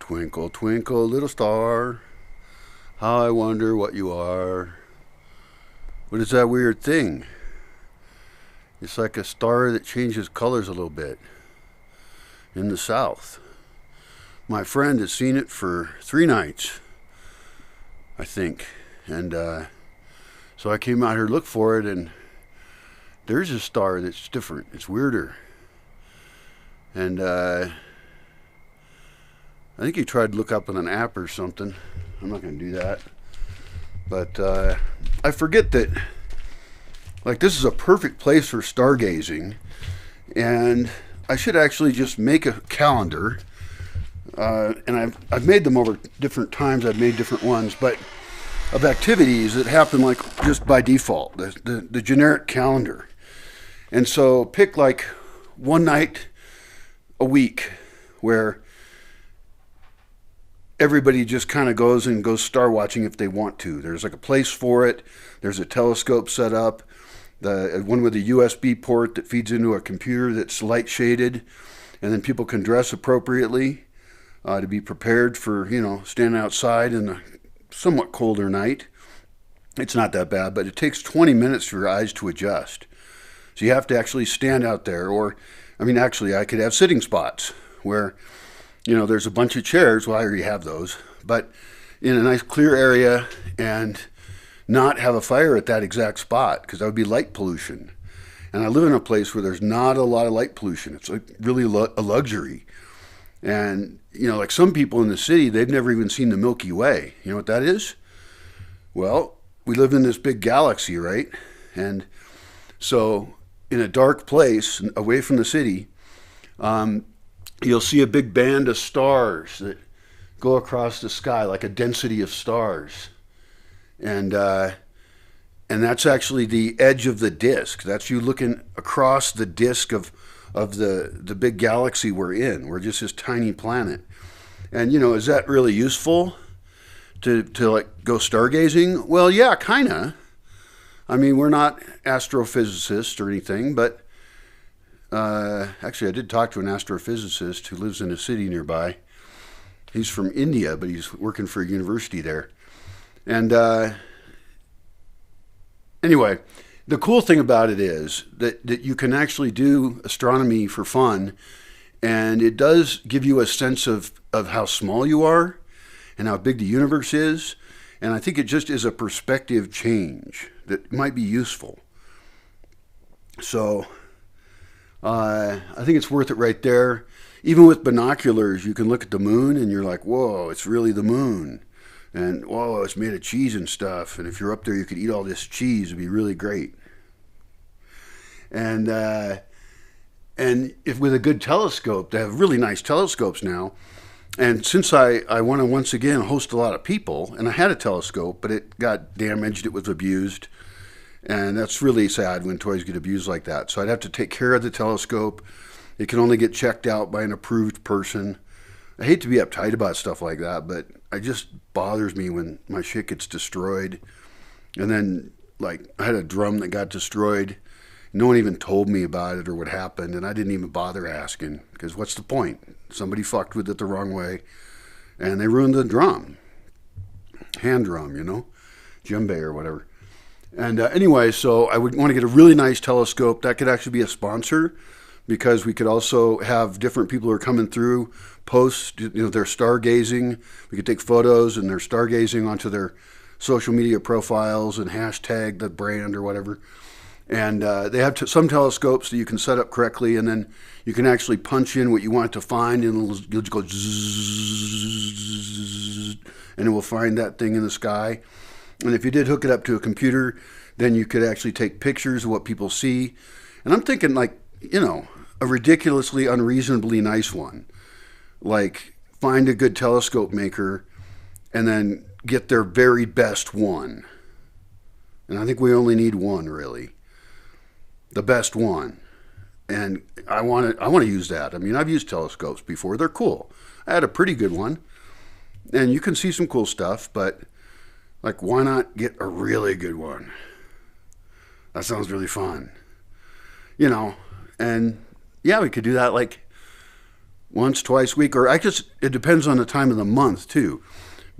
Twinkle, twinkle, little star, how I wonder what you are. What is that weird thing? It's like a star that changes colors a little bit in the south. My friend has seen it for 3 nights, I think. And so I came out here to look for it, and there's a star that's different. It's weirder. And I think he tried to look up on an app or something. I'm not going to do that. But I forget that, like, this is a perfect place for stargazing. And I should actually just make a calendar. And I've made them over different times. I've made different ones. But of activities that happen, like, just by default. The generic calendar. And so pick, like, one night a week where everybody just kind of goes star watching if they want to. There's like a place for it. There's a telescope set up, the one with a USB port that feeds into a computer that's light shaded, and then people can dress appropriately to be prepared for, standing outside in a somewhat colder night. It's not that bad, but it takes 20 minutes for your eyes to adjust. So you have to actually stand out there, actually I could have sitting spots where there's a bunch of chairs. Well, I already have those. But in a nice clear area and not have a fire at that exact spot, because that would be light pollution. And I live in a place where there's not a lot of light pollution. It's like really a luxury. And, like some people in the city, they've never even seen the Milky Way. You know what that is? Well, we live in this big galaxy, right? And so in a dark place away from the city, you'll see a big band of stars that go across the sky, like a density of stars. And that's actually the edge of the disk. That's you looking across the disk of the big galaxy we're in. We're just this tiny planet. And, is that really useful to like go stargazing? Well, yeah, kind of. I mean, we're not astrophysicists or anything, but actually, I did talk to an astrophysicist who lives in a city nearby. He's from India, but he's working for a university there. And anyway, the cool thing about it is that you can actually do astronomy for fun, and it does give you a sense of how small you are and how big the universe is. And I think it just is a perspective change that might be useful. So I think it's worth it right there. Even with binoculars, you can look at the moon and you're like, whoa, it's really the moon. And whoa, it's made of cheese and stuff. And if you're up there, you could eat all this cheese. It'd be really great. And if with a good telescope, they have really nice telescopes now. And since I want to once again host a lot of people, and I had a telescope, but it got damaged, it was abused. And that's really sad when toys get abused like that. So I'd have to take care of the telescope. It can only get checked out by an approved person. I hate to be uptight about stuff like that, but it just bothers me when my shit gets destroyed. And then, like, I had a drum that got destroyed. No one even told me about it or what happened, and I didn't even bother asking, because what's the point? Somebody fucked with it the wrong way, and they ruined the drum. Hand drum, djembe or whatever. And anyway, so I would want to get a really nice telescope. That could actually be a sponsor, because we could also have different people who are coming through post, their stargazing. We could take photos and their stargazing onto their social media profiles and hashtag the brand or whatever. And they have some telescopes that you can set up correctly, and then you can actually punch in what you want to find, and you'll just go zzz, and it will find that thing in the sky. And if you did hook it up to a computer, then you could actually take pictures of what people see. And I'm thinking, like, a ridiculously, unreasonably nice one. Like, find a good telescope maker and then get their very best one. And I think we only need one, really. The best one. And I want to use that. I mean, I've used telescopes before. They're cool. I had a pretty good one. And you can see some cool stuff, but like, why not get a really good one? That sounds really fun. And yeah, we could do that like once, twice a week, or I guess it depends on the time of the month too,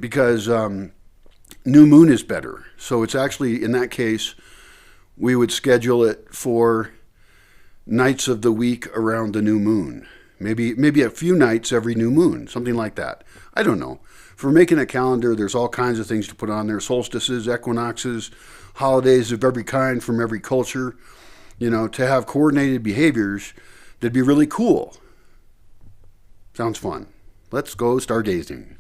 because new moon is better. So it's actually, in that case, we would schedule it for nights of the week around the new moon. Maybe a few nights every new moon, something like that. I don't know. For making a calendar, there's all kinds of things to put on there: solstices, equinoxes, holidays of every kind from every culture. You know, to have coordinated behaviors, that'd be really cool. Sounds fun. Let's go stargazing.